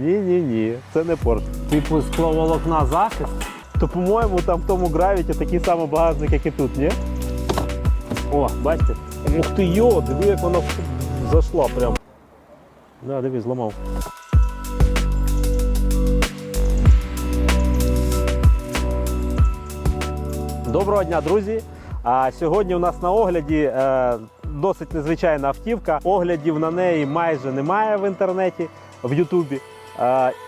Ні, це не Porsche. Типу скловолокна захист. То, по-моєму, там в тому Gravity такий самий багажник, як і тут, ні? О, бачите? Ух ти, йо, диви, як вона зайшла прям. Да, диви, зламав. Доброго дня, друзі! Сьогодні у нас на огляді досить незвичайна автівка. Оглядів на неї майже немає в інтернеті, в Ютубі.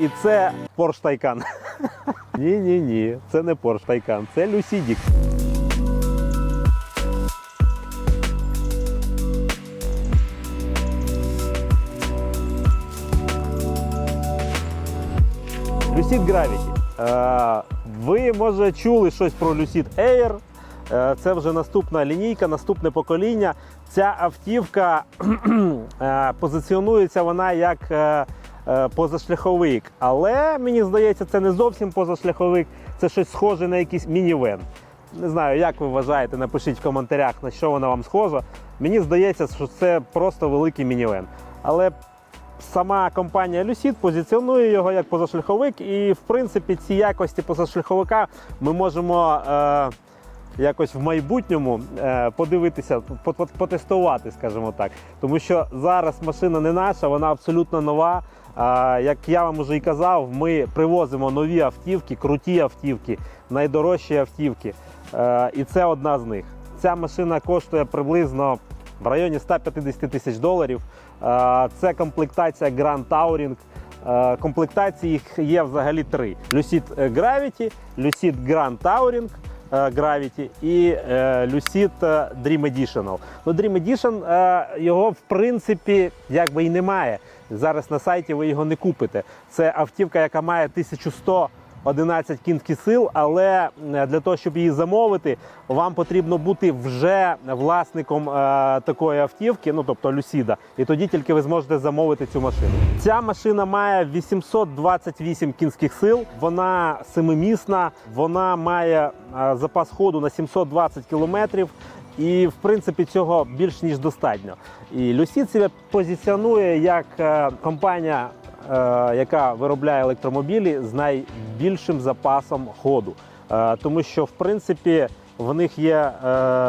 І це Porsche Taycan. Ні, це не Porsche Taycan, це Люсідік. Lucid Gravity. Ви, може, чули щось про Lucid Air. Це вже наступна лінійка, наступне покоління. Ця автівка позиціонується вона як позашляховик. Але, мені здається, це не зовсім позашляховик, це щось схоже на якийсь мінівен. Не знаю, як ви вважаєте, напишіть в коментарях, на що вона вам схожа. Мені здається, що це просто великий мінівен. Але сама компанія Lucid позиціонує його як позашляховик, і в принципі ці якості позашляховика ми можемо якось в майбутньому подивитися, потестувати, скажімо так. Тому що зараз машина не наша, вона абсолютно нова. Як я вам вже і казав, ми привозимо нові автівки, круті автівки, найдорожчі автівки. І це одна з них. Ця машина коштує приблизно в районі $150 тисяч. Це комплектація Grand Touring. Комплектацій їх є взагалі три. Lucid Gravity, Lucid Grand Touring Gravity і Lucid Dream Edition. Dream Edition, його в принципі якби і немає. Зараз на сайті ви його не купите. Це автівка, яка має 1111 кінських сил, але для того, щоб її замовити, вам потрібно бути вже власником такої автівки, ну тобто Люсіда, і тоді тільки ви зможете замовити цю машину. Ця машина має 828 кінських сил, вона семимісна, вона має запас ходу на 720 кілометрів. І, в принципі, цього більш ніж достатньо. І Lucid себе позиціонує як компанія, яка виробляє електромобілі з найбільшим запасом ходу. Тому що, в принципі, в них є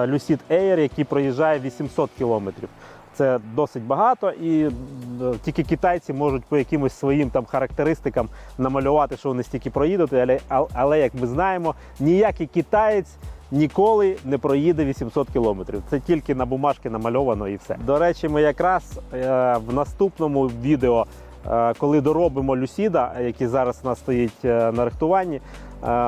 Lucid Air, який проїжджає 800 кілометрів. Це досить багато, і тільки китайці можуть по якимось своїм там характеристикам намалювати, що вони стільки проїдуть, але як ми знаємо, ніякий китаєць ніколи не проїде 800 кілометрів. Це тільки на бумажці намальовано і все. До речі, ми якраз в наступному відео, коли доробимо Люсіда, який зараз у нас стоїть на рихтуванні,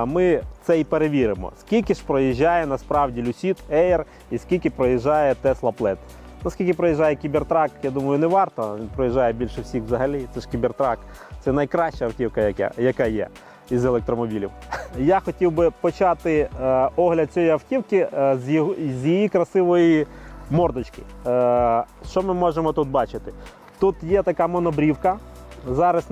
ми це і перевіримо. Скільки ж проїжджає насправді Lucid Air і скільки проїжджає Tesla Plaid. Наскільки проїжджає Cybertruck, я думаю, не варто. Він проїжджає більше всіх взагалі. Це ж Cybertruck. Це найкраща автівка, яка є із електромобілів. Я хотів би почати огляд цієї автівки з її красивої мордочки. Що ми можемо тут бачити? Тут є така монобрівка. Зараз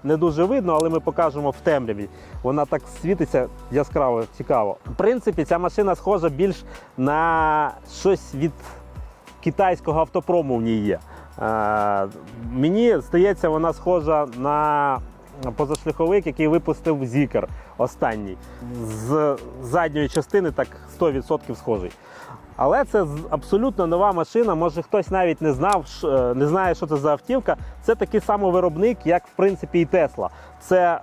не дуже видно, але ми покажемо в темряві. Вона так світиться яскраво, цікаво. В принципі, ця машина схожа більш на щось від китайського автопрому в ній є. Мені здається, вона схожа на позашляховик, який випустив Zeekr останній. З задньої частини так 100% схожий. Але це абсолютно нова машина, може хтось навіть не знає, що це за автівка. Це такий самий виробник, як в принципі і Tesla. Це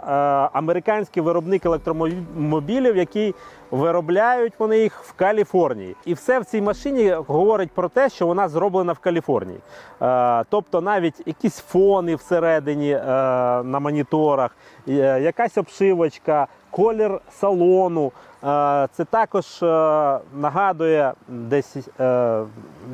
американський виробник електромобілів, який виробляють вони їх в Каліфорнії. І все в цій машині говорить про те, що вона зроблена в Каліфорнії. Тобто навіть якісь фони всередині на моніторах, якась обшивочка, колір салону. Це також нагадує десь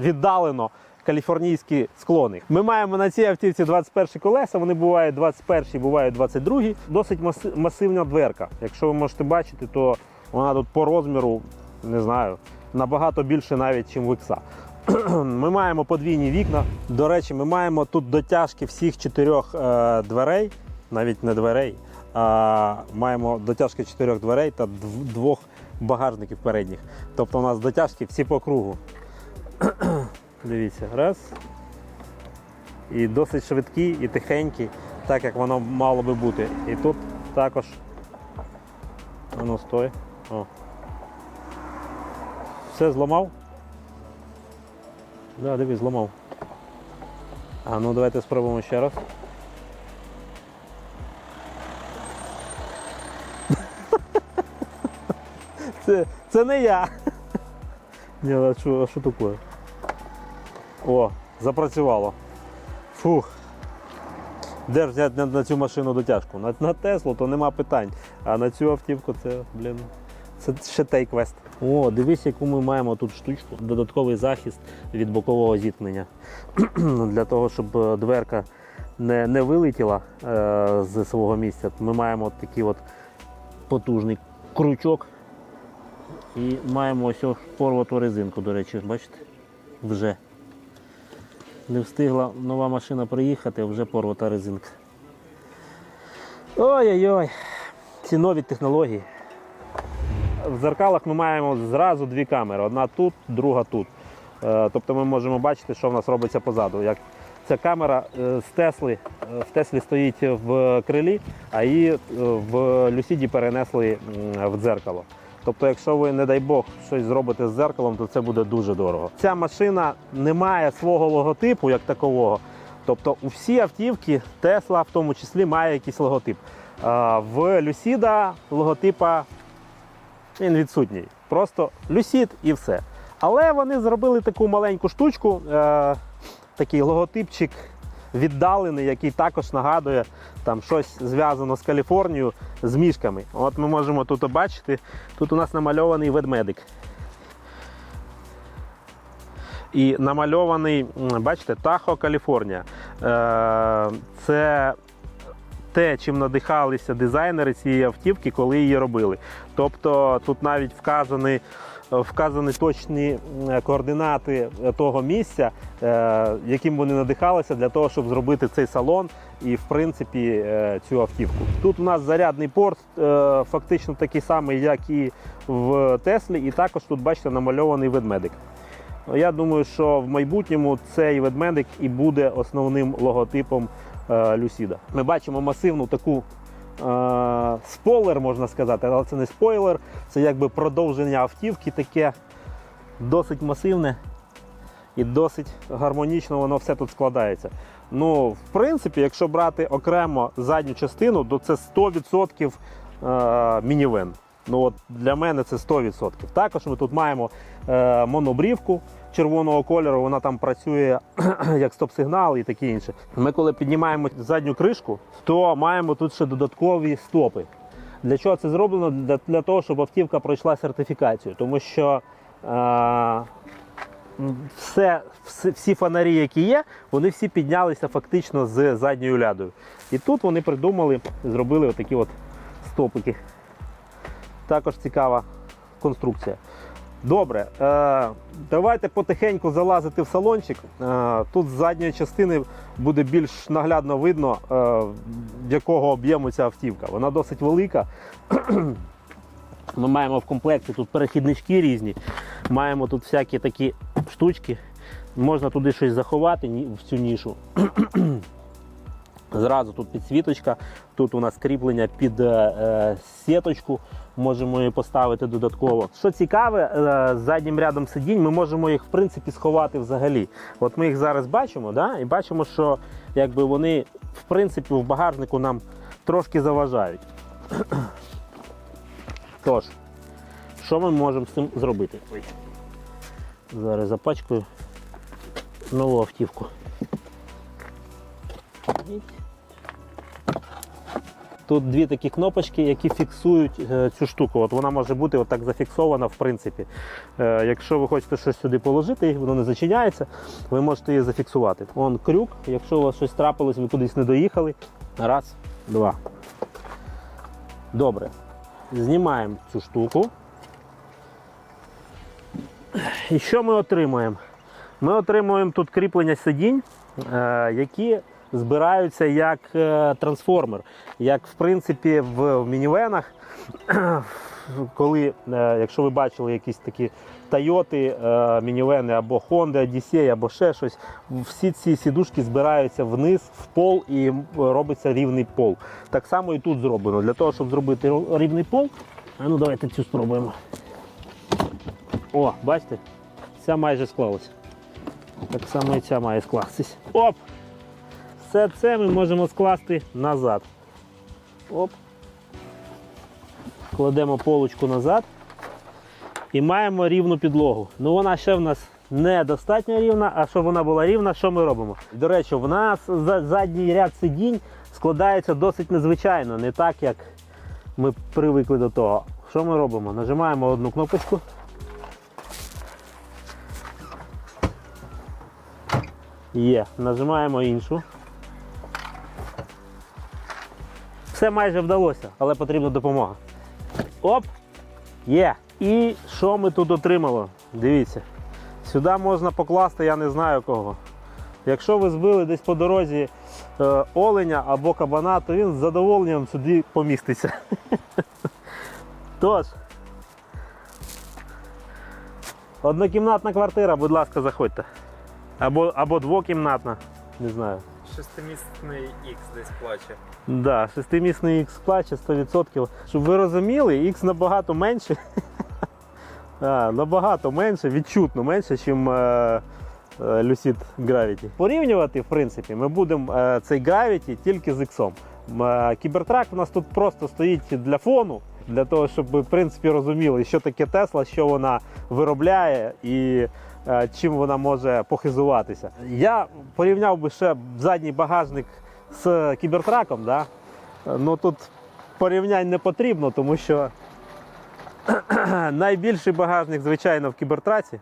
віддалено каліфорнійські склони. Ми маємо на цій автівці 21 колеса, вони бувають 21, бувають 22. Досить масивна дверка. Якщо ви можете бачити, то вона тут по розміру, не знаю, набагато більше навіть, ніж в Ікса. Ми маємо подвійні вікна. До речі, ми маємо тут дотяжки всіх 4 дверей, навіть не дверей. Маємо дотяжки 4 дверей та 2 багажників передніх. Тобто у нас дотяжки всі по кругу. Дивіться, раз. І досить швидкі, і тихенькі. так, як воно мало би бути. І тут також, воно стой. О. Все зламав? Да, дивись, зламав. А ну давайте спробуємо ще раз. Це не я. Ні, а що таке? О, запрацювало. Фух. Де ж взяти на цю машину дотяжку? На Теслу то нема питань. А на цю автівку це, блін, це ще той квест. О, дивись, яку ми маємо тут штучку. Додатковий захист від бокового зіткнення. Для того, щоб дверка не вилетіла з свого місця, ми маємо такий от потужний крючок. І маємо ось порвату резинку, до речі, бачите? Вже. Не встигла нова машина приїхати, а вже порвата резинка. Ой-ой-ой, ці нові технології. В дзеркалах ми маємо зразу дві камери. Одна тут, друга тут. Тобто ми можемо бачити, що в нас робиться позаду. Як ця камера з Тесли, в Теслі стоїть в крилі, а її в Люсіді перенесли в дзеркало. Тобто, якщо ви, не дай Бог, щось зробите з дзеркалом, то це буде дуже дорого. Ця машина не має свого логотипу як такового. Тобто, у всі автівки, Tesla в тому числі, має якийсь логотип. В Lucida логотипа він відсутній. Просто Lucid і все. Але вони зробили таку маленьку штучку, такий логотипчик віддалений, який також нагадує там щось зв'язано з Каліфорнією, з мішками. От ми можемо тут бачити, тут у нас намальований ведмедик. І намальований, бачите, Тахо, Каліфорнія. Це те, чим надихалися дизайнери цієї автівки, коли її робили. Тобто тут навіть вказані точні координати того місця, яким вони надихалися для того, щоб зробити цей салон і, в принципі, цю автівку. Тут у нас зарядний порт фактично такий самий, як і в Теслі, і також тут, бачите, намальований ведмедик. Я думаю, що в майбутньому цей ведмедик і буде основним логотипом Lucida. Ми бачимо масивну таку спойлер, можна сказати, але це не спойлер, це якби продовження автівки, таке досить масивне і досить гармонічно воно все тут складається. Ну, в принципі, якщо брати окремо задню частину, то це 100% мінівен. Ну, от для мене це 100%. Також ми тут маємо монобрівку червоного кольору, вона там працює як стоп-сигнал і таке інше. Ми коли піднімаємо задню кришку, то маємо тут ще додаткові стопи. Для чого це зроблено? Для того, щоб автівка пройшла сертифікацію. Тому що всі фонарі, які є, вони всі піднялися фактично з задньою лядою. І тут вони придумали, зробили отакі от стопики. Також цікава конструкція. Добре, давайте потихеньку залазити в салончик. Тут з задньої частини буде більш наглядно видно, якого об'єму ця автівка. Вона досить велика. Ми маємо в комплекті тут перехіднички різні, маємо тут всякі такі штучки. Можна туди щось заховати в цю нішу. Зразу тут підсвіточка, тут у нас кріплення під сіточку, можемо її поставити додатково. Що цікаве, з заднім рядом сидінь ми можемо їх в принципі сховати взагалі. От ми їх зараз бачимо, да? І бачимо, що якби вони в принципі в багажнику нам трошки заважають. Тож, що ми можемо з цим зробити? Ой. Зараз запачкаю нову автівку. Тут дві такі кнопочки, які фіксують цю штуку. От вона може бути отак зафіксована в принципі. Якщо ви хочете щось сюди положити, воно не зачиняється, ви можете її зафіксувати. Вон крюк, якщо у вас щось трапилось, ви кудись не доїхали. Раз, два. Добре. Знімаємо цю штуку. І що ми отримуємо? Ми отримуємо тут кріплення сидінь, які збираються як трансформер. Як в принципі в мінівенах, коли, якщо ви бачили якісь такі Тойоти, мінівени або Honda, Odyssey, або ще щось, всі ці сідушки збираються вниз, в пол і робиться рівний пол. Так само і тут зроблено. Для того, щоб зробити рівний пол, ну давайте цю спробуємо. О, бачите? Ця майже склалася. Так само і ця має скластись. Оп! Все це ми можемо скласти назад. Оп. Кладемо полочку назад і маємо рівну підлогу. Ну вона ще в нас недостатньо рівна, а щоб вона була рівна, що ми робимо? До речі, в нас задній ряд сидінь складається досить незвичайно, не так, як ми привикли до того. Що ми робимо? Нажимаємо одну кнопочку. Є. Нажимаємо іншу. Все майже вдалося, але потрібна допомога. Оп! Є! І що ми тут отримали? Дивіться. Сюди можна покласти, я не знаю кого. Якщо ви збили десь по дорозі оленя або кабана, то він з задоволенням сюди поміститься. Тож, однокімнатна квартира, будь ласка, заходьте. Або двокімнатна, не знаю. Шестимісний X десь плаче. Да, шестимісний X плаче 100%. Щоб ви розуміли, X набагато менше. Набагато менше, відчутно менше, ніж Lucid Gravity. Порівнювати, в принципі, ми будемо цей Gravity тільки з X. Кібертрак у нас тут просто стоїть для фону, для того, щоб ви, в принципі, розуміли, що таке Tesla, що вона виробляє і чим вона може похизуватися. Я порівняв би ще задній багажник з кібертраком, да? Ну тут порівнянь не потрібно, тому що найбільший багажник, звичайно, в кібертраці.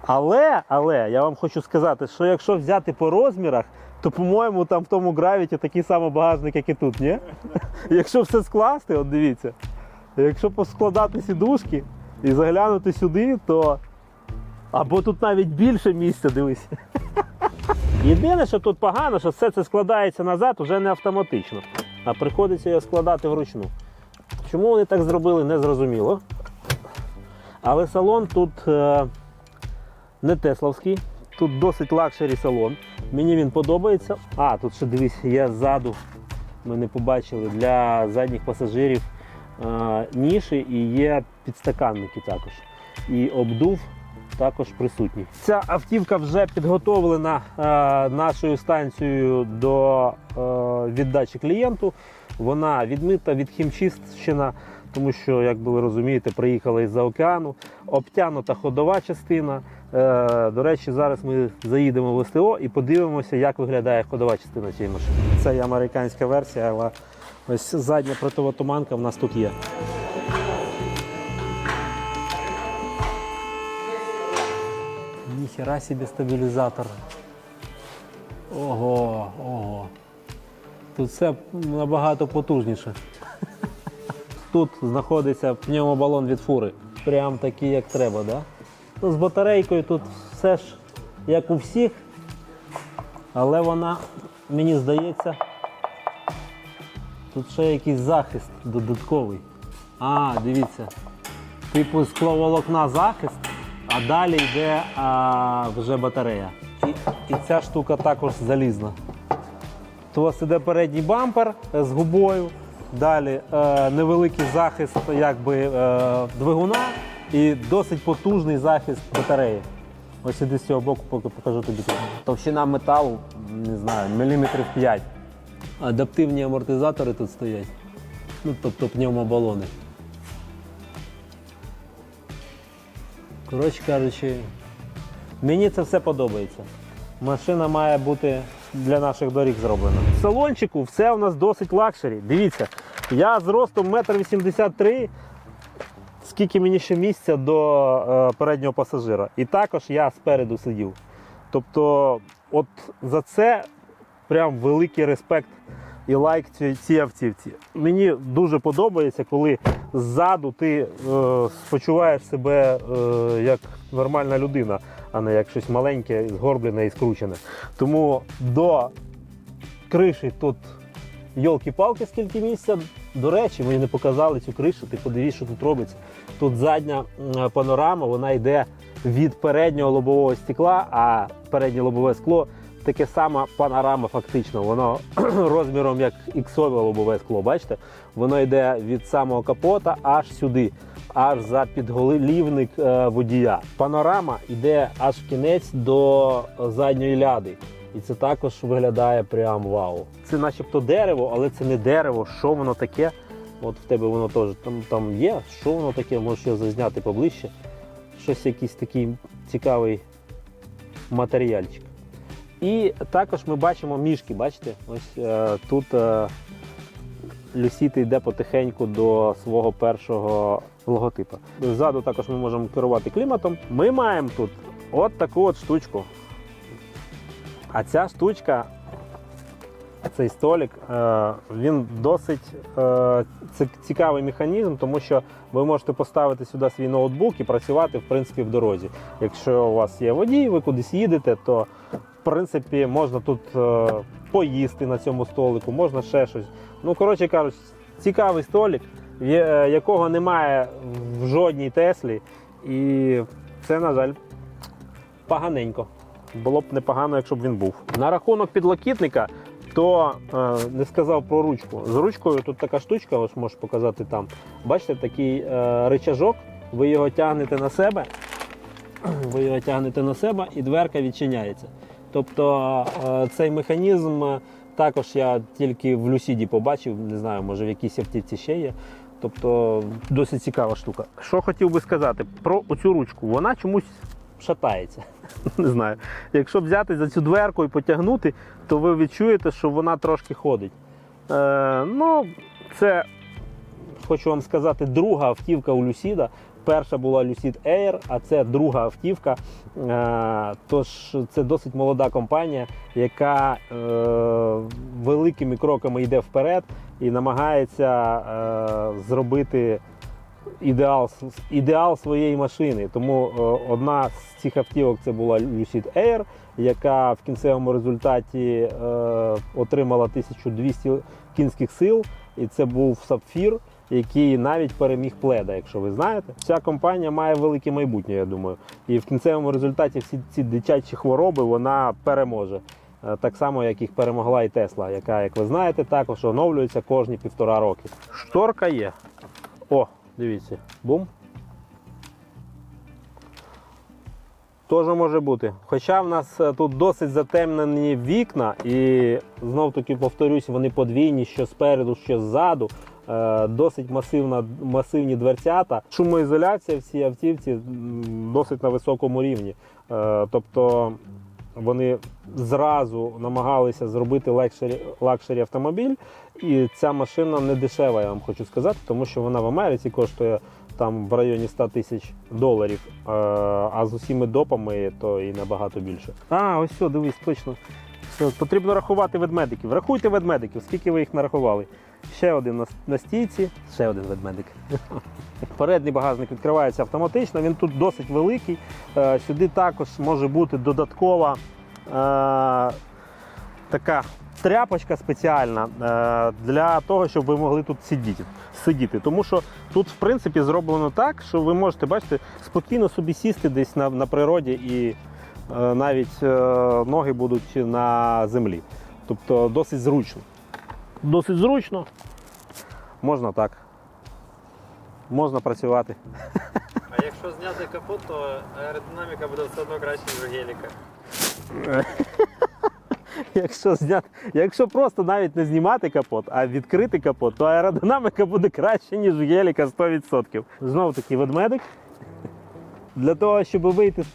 Але я вам хочу сказати, що якщо взяти по розмірах, то, по-моєму, там в тому Gravity такий самий багажник, як і тут, ні? Якщо все скласти, от дивіться, якщо поскладати сідушки і заглянути сюди, то або тут навіть більше місця, дивись. Єдине, що тут погано, що все це складається назад уже не автоматично, а приходиться його складати вручну. Чому вони так зробили, не зрозуміло. Але салон тут не тесловський, тут досить лакшері салон. Мені він подобається. Тут ще дивись, є ззаду, ми не побачили, для задніх пасажирів ніші і є підстаканники також. І обдув також присутній. Ця автівка вже підготовлена нашою станцією до віддачі клієнту. Вона відмита, відхімчищена, тому що, як ви розумієте, приїхала із-за океану. Обтянута ходова частина. До речі, зараз ми заїдемо в СТО і подивимося, як виглядає ходова частина цієї машини. Це є американська версія, але ось задня противотуманка в нас тут є. Ніхера собі стабілізатор. Ого. Тут все набагато потужніше. Тут знаходиться пневмобалон від фури. Прям такий, як треба, да? Ну, з батарейкою тут все ж як у всіх, але вона, мені здається, тут ще якийсь захист додатковий. Дивіться, типу скловолокна захист, а далі йде вже батарея. І ця штука також залізна. Тут у вас іде передній бампер з губою, далі невеликий захист двигуна і досить потужний захист батареї. Ось іди з цього боку, поки покажу тобі. Товщина металу, не знаю, міліметрів 5. Адаптивні амортизатори тут стоять, тобто пневмобалони. Коротше кажучи, мені це все подобається. Машина має бути для наших доріг зроблена. В салончику все у нас досить лакшері. Дивіться, я з ростом 1,83 м, скільки мені ще місця до переднього пасажира. І також я спереду сидів. Тобто, от за це прям великий респект і лайк цій автівці. Мені дуже подобається, коли ззаду ти почуваєш себе як нормальна людина, а не як щось маленьке, згорблене і скручене. Тому до криші тут йолки-палки скільки місця. До речі, мені не показали цю кришу, ти подивись, що тут робиться. Тут задня панорама, вона йде від переднього лобового стекла, а переднє лобове скло таке саме панорама фактично. Воно розміром як іксове лобове скло, бачите? Воно йде від самого капота аж сюди, аж за підголівник водія. Панорама йде аж в кінець до задньої ляди. І це також виглядає прям вау. Це начебто дерево, але це не дерево. Що воно таке? От в тебе воно теж там є. Що воно таке? Можеш його зазняти поближче. Щось якийсь такий цікавий матеріальчик. І також ми бачимо мішки, бачите? Ось тут Lucid йде потихеньку до свого першого логотипа. Ззаду також ми можемо керувати кліматом. Ми маємо тут от таку от штучку. А ця штучка, цей столик, він досить цікавий механізм, тому що ви можете поставити сюди свій ноутбук і працювати, в принципі, в дорозі. Якщо у вас є водій, ви кудись їдете, то, в принципі, можна тут поїсти на цьому столику, можна ще щось. Ну, коротше кажучи, цікавий столик, якого немає в жодній Теслі, і це, на жаль, поганенько. Було б непогано, якщо б він був. На рахунок підлокітника, то не сказав про ручку. З ручкою тут така штучка, ось можеш показати там. Бачите, такий рычажок, ви його тягнете на себе, і дверка відчиняється. Тобто цей механізм також я тільки в Lucid побачив, не знаю, може в якійсь автівці ще є. Тобто досить цікава штука. Що хотів би сказати про оцю ручку, вона чомусь шатається. Не знаю. Якщо взяти за цю дверку і потягнути, то ви відчуєте, що вона трошки ходить. Ну, це, хочу вам сказати, друга автівка у Lucid. Перша була Lucid Air, а це друга автівка. Тож це досить молода компанія, яка великими кроками йде вперед і намагається зробити ідеал своєї машини. Тому одна з цих автівок це була Lucid Air, яка в кінцевому результаті отримала 1200 кінських сил, і це був Sapphire, який навіть переміг Пледа, якщо ви знаєте. Ця компанія має велике майбутнє, я думаю. І в кінцевому результаті всі ці дитячі хвороби вона переможе. Так само, як їх перемогла і Тесла, яка, як ви знаєте, також оновлюється кожні 1,5 роки. Шторка є. О, дивіться, бум. Теж може бути. Хоча в нас тут досить затемнені вікна, і знов-таки повторюсь, вони подвійні, що спереду, що ззаду. Досить масивні дверцята. Шумоізоляція в цій автівці досить на високому рівні. Тобто вони зразу намагалися зробити лакшері автомобіль, і ця машина не дешева, я вам хочу сказати, тому що вона в Америці коштує там в районі $100,000, а з усіми допами то і набагато більше. Ось все, дивись, точно. Все, потрібно рахувати ведмедиків. Рахуйте ведмедиків, скільки ви їх нарахували. Ще один на стійці, ще один ведмедик. Передній багажник відкривається автоматично, він тут досить великий. Сюди також може бути додаткова така тряпочка спеціальна для того, щоб ви могли тут сидіти. Тому що тут, в принципі, зроблено так, що ви можете, бачите, спокійно собі сісти десь на природі, і навіть ноги будуть на землі. Тобто досить зручно. Досить зручно. Можна так. Можна працювати. А якщо зняти капот, то аеродинаміка буде все одно краще, ніж у геліка. Якщо просто навіть не знімати капот, а відкрити капот, то аеродинаміка буде краще, ніж у геліка 100%. Знову таки ведмедик. Для того, щоб вийти з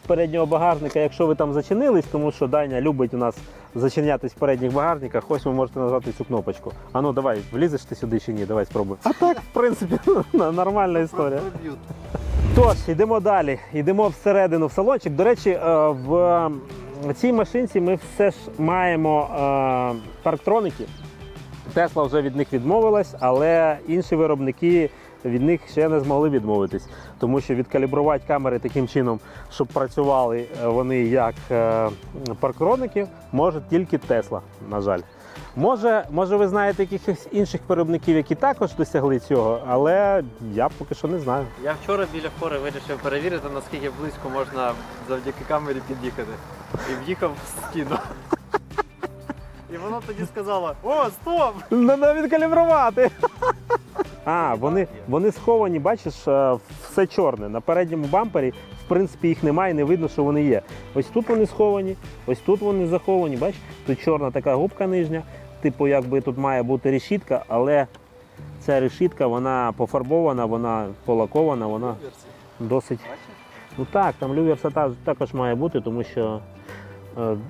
переднього багажника, якщо ви там зачинились, тому що Даня любить у нас зачинятись в передніх багажниках, ось ви можете нажати цю кнопочку. А ну давай, влізеш ти сюди чи ні? Давай спробуй. А так, в принципі, нормальна історія. Тож, йдемо далі. Йдемо всередину в салончик. До речі, в цій машинці ми все ж маємо парктроники. Тесла вже від них відмовилась, але інші виробники від них ще не змогли відмовитись. Тому що відкалібрувати камери таким чином, щоб працювали вони як парктроники, може тільки Tesla, на жаль. Може ви знаєте якихось інших виробників, які також досягли цього, але я поки що не знаю. Я вчора біля фори вирішив перевірити, наскільки близько можна завдяки камері під'їхати. І в'їхав в стіну. І воно тоді сказало: о, стоп! Треба відкалібрувати. Вони сховані, бачиш, все чорне. На передньому бампері, в принципі, їх немає, не видно, що вони є. Ось тут вони сховані, ось тут вони заховані, бачиш? Тут чорна така губка нижня, типу якби тут має бути решітка, але ця решітка, вона пофарбована, вона полакована, вона досить... Ну так, там люверса також має бути, тому що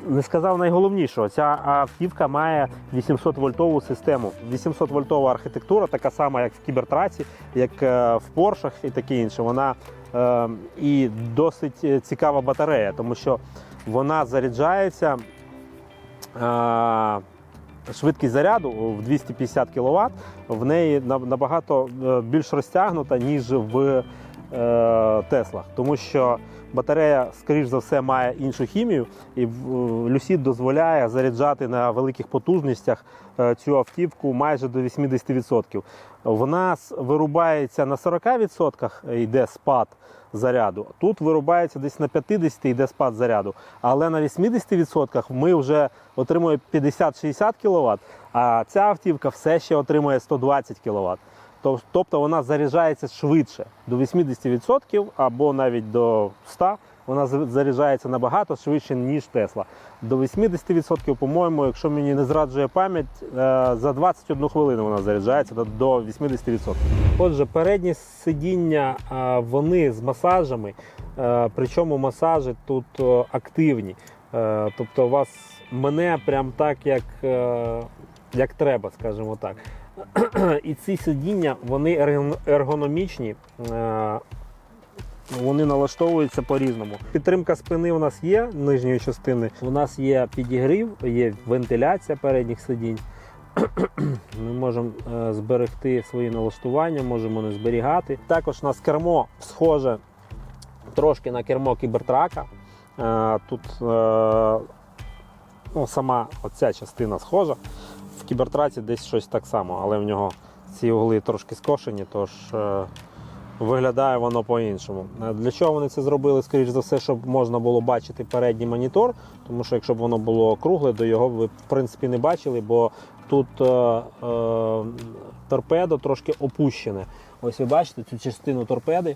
не сказав найголовнішого, ця автівка має 800-вольтову систему. 800-вольтова архітектура, така сама, як в Кібертраці, як в Поршах і таке інше. Вона і досить цікава батарея, тому що вона заряджається, швидкість заряду в 250 кВт, в неї набагато більш розтягнута, ніж в Теслах, тому що батарея, скоріш за все, має іншу хімію, і Lucid дозволяє заряджати на великих потужностях цю автівку майже до 80%. В нас вирубається на 40%, йде спад заряду. Тут вирубається десь на 50% йде спад заряду. Але на 80% ми вже отримуємо 50-60 кВт, а ця автівка все ще отримує 120 кВт. Тобто вона заряджається швидше, до 80% або навіть до 100%. Вона заряджається набагато швидше, ніж Тесла. До 80%, по-моєму, якщо мені не зраджує пам'ять, за 21 хвилину вона заряджається до 80%. Отже, передні сидіння, вони з масажами, причому масажі тут активні. Тобто у вас мене прям так, як треба, скажімо так. І ці сидіння, вони ергономічні, вони налаштовуються по-різному. Підтримка спини у нас є, нижньої частини. У нас є підігрів, є вентиляція передніх сидінь. Ми можемо зберегти свої налаштування, можемо не зберігати. Також у нас кермо схоже трошки на кермо Кібертрака. Тут сама оця частина схожа. В Кібертраці десь щось так само, але в нього ці угли трошки скошені, тож виглядає воно по-іншому. Для чого вони це зробили? Скоріш за все, щоб можна було бачити передній монітор, тому що якщо б воно було кругле, то його ви в принципі не бачили, бо тут торпедо трошки опущене. Ось ви бачите цю частину торпеди,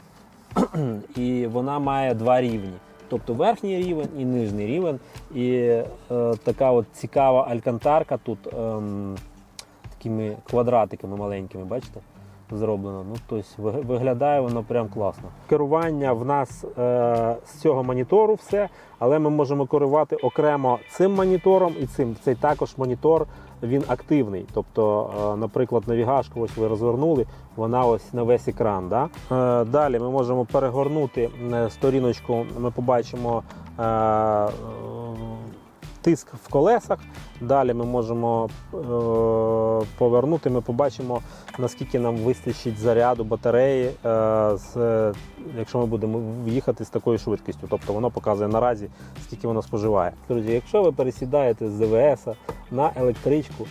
і вона має два рівні. Тобто верхній рівень і нижній рівень. І така от цікава алькантарка тут такими квадратиками маленькими, бачите, зроблено. Ну, тобто виглядає воно прям класно. Керування в нас з цього монітору все, але ми можемо керувати окремо цим монітором і цим. Цей також монітор, він активний. Тобто, наприклад, навігашку ось ви розвернули, вона ось на весь екран. Да? Далі ми можемо перегорнути сторіночку, ми побачимо тиск в колесах. Далі ми можемо повернути, ми побачимо, наскільки нам вистачить заряду батареї, якщо ми будемо їхати з такою швидкістю. Тобто воно показує наразі, скільки воно споживає. Друзі, якщо ви пересідаєте з ЗВС на електричку,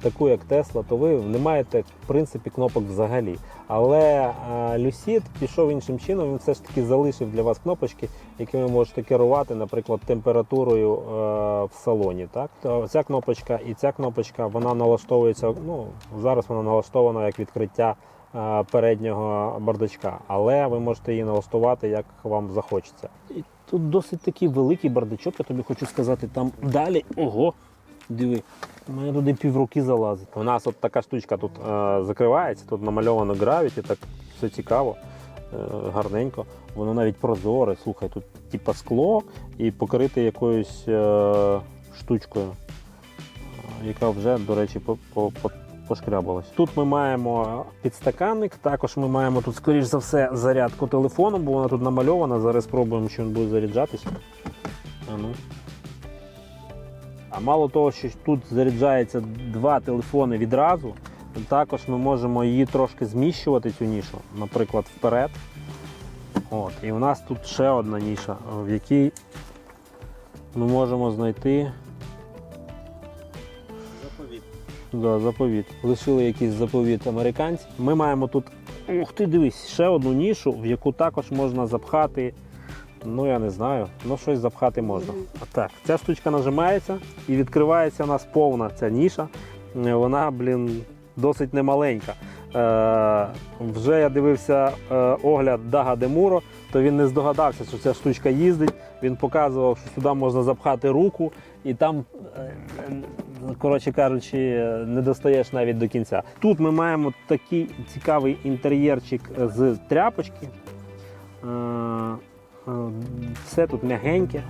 таку як Tesla, то ви не маєте в принципі кнопок взагалі. Але Lucid пішов іншим чином, він все ж таки залишив для вас кнопочки, якими ви можете керувати, наприклад, температурою в салоні. Так? Ця кнопочка і ця кнопочка, вона налаштовується, зараз вона налаштована як відкриття переднього бардачка, але ви можете її налаштувати, як вам захочеться. І тут досить такий великий бардачок, я тобі хочу сказати, там далі, ого, диви, у мене туди півруки залазить. У нас от така штучка тут закривається, тут намальовано Gravity, так все цікаво, гарненько. Воно навіть прозоре, слухай, тут типа скло і покрите якоюсь штучкою, яка вже, до речі, пошкрябалась. Тут ми маємо підстаканник, також ми маємо тут, скоріш за все, зарядку телефону, бо вона тут намальована. Зараз спробуємо, чи він буде заряджатися. А мало того, що тут заряджається два телефони відразу, Також ми можемо її трошки зміщувати, цю нішу, наприклад, вперед. От. І у нас тут ще одна ніша, в якій ми можемо знайти Заповіт. Да, заповіт. Лишили якийсь заповіт американці. Ми маємо тут, ух ти, дивись, ще одну нішу, в яку також можна запхати, ну я не знаю, ну щось запхати можна. Так, ця штучка нажимається і відкривається у нас повна ця ніша. Вона, досить немаленька. Вже я дивився огляд Дага Демуро, то він не здогадався, що ця штучка їздить. Він показував, що сюди можна запхати руку і там, коротше кажучи, не достаєш навіть до кінця. Тут ми маємо такий цікавий інтер'єрчик з тряпочки. Все тут м'ягеньке.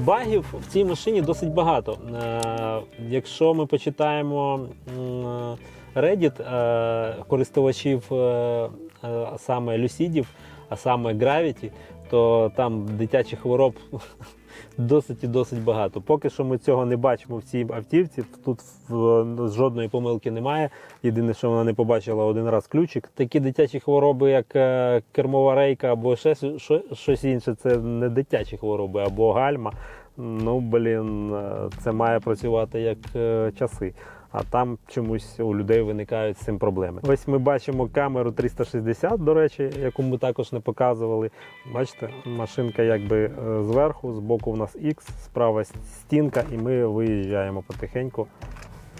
Багів в цій машині досить багато. Якщо ми почитаємо Reddit користувачів саме Люсідів, а саме Gravity, то там дитячих хвороб досить і досить багато. Поки що ми цього не бачимо в цій автівці, тут жодної помилки немає. Єдине, що вона не побачила один раз ключик. Такі дитячі хвороби, як кермова рейка або ще щось інше, це не дитячі хвороби, або гальма. Ну, це має працювати як часи. А там чомусь у людей виникають з цим проблеми. Ось ми бачимо камеру 360, до речі, яку ми також не показували. Бачите, машинка якби зверху, збоку у нас X, справа стінка, і ми виїжджаємо потихеньку.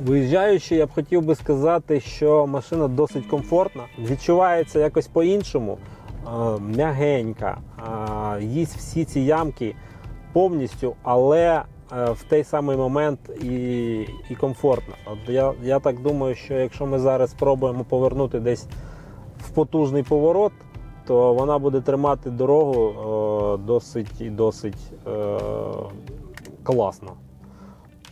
Виїжджаючи, я б хотів би сказати, що машина досить комфортна, відчувається якось по-іншому, м'ягенька, їсть всі ці ямки повністю, але в той самий момент і комфортно. От я так думаю, що якщо ми зараз спробуємо повернути десь в потужний поворот, то вона буде тримати дорогу досить класно.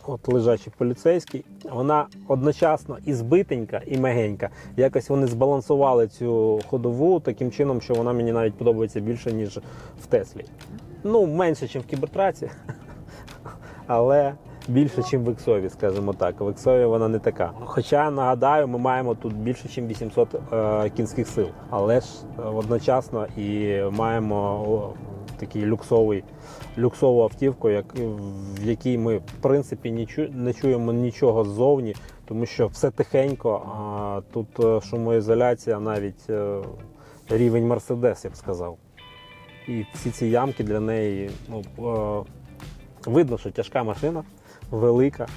От лежачий поліцейський, вона одночасно і збитенька, і мягенька. Якось вони збалансували цю ходову таким чином, що вона мені навіть подобається більше, ніж в Теслі. Ну, менше, ніж в Кібертраці, але більше, ніж в Іксові, скажімо так. В Іксові вона не така. Хоча, нагадаю, ми маємо тут більше, ніж 800 кінських сил. Але ж одночасно і маємо такий люксову автівку, в якій ми, в принципі, не чуємо нічого ззовні, тому що все тихенько, а тут шумоізоляція, навіть рівень Мерседес, я б сказав. І всі ці ямки для неї, видно, що тяжка машина, велика,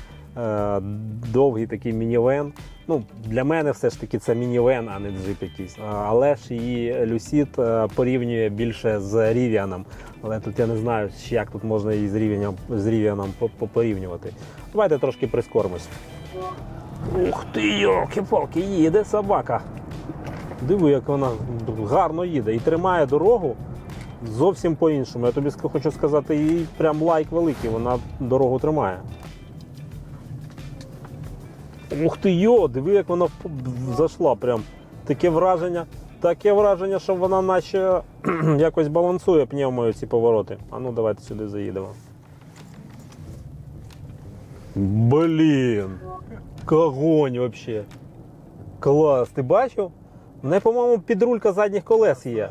довгий такий мінівен. Ну, для мене все ж таки це мінівен, а не джип якийсь. Але ж її Lucid порівнює більше з Rivian. Але тут я не знаю, як тут можна її з Rivian порівнювати. Давайте трошки прискоримось. Ух ти, йолки-палки, їде собака. Диви, як вона гарно їде і тримає дорогу зовсім по-іншому. Я тобі хочу сказати, їй прям лайк великий, вона дорогу тримає. Ух ти, диви, як вона зайшла прям. Таке враження, що вона наче якось балансує пневмою ці повороти. А ну давайте сюди заїдемо. Огонь вообще. Клас, ти бачив? У неї, по-моєму, підрулька задніх колес є.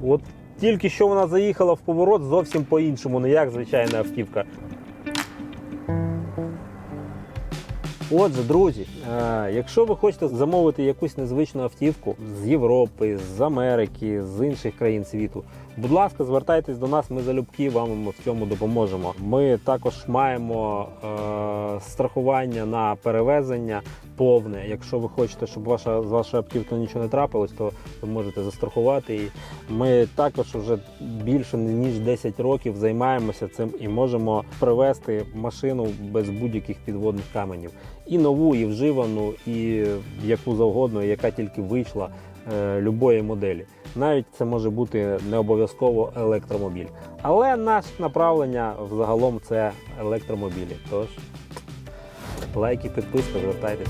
От тільки що вона заїхала в поворот зовсім по-іншому, не як звичайна автівка. Отже, друзі, якщо ви хочете замовити якусь незвичну автівку з Європи, з Америки, з інших країн світу, будь ласка, звертайтесь до нас, ми залюбки вам в цьому допоможемо. Ми також маємо страхування на перевезення повне. Якщо ви хочете, щоб з вашою автівкою нічого не трапилось, то ви можете застрахувати її. Ми також вже більше ніж 10 років займаємося цим і можемо привезти машину без будь-яких підводних каменів. І нову, і вживану, і яку завгодно, яка тільки вийшла любої моделі. Навіть це може бути не обов'язково електромобіль. Але наше направлення взагалом це електромобілі. Тож, лайки, підписка, звертайтесь.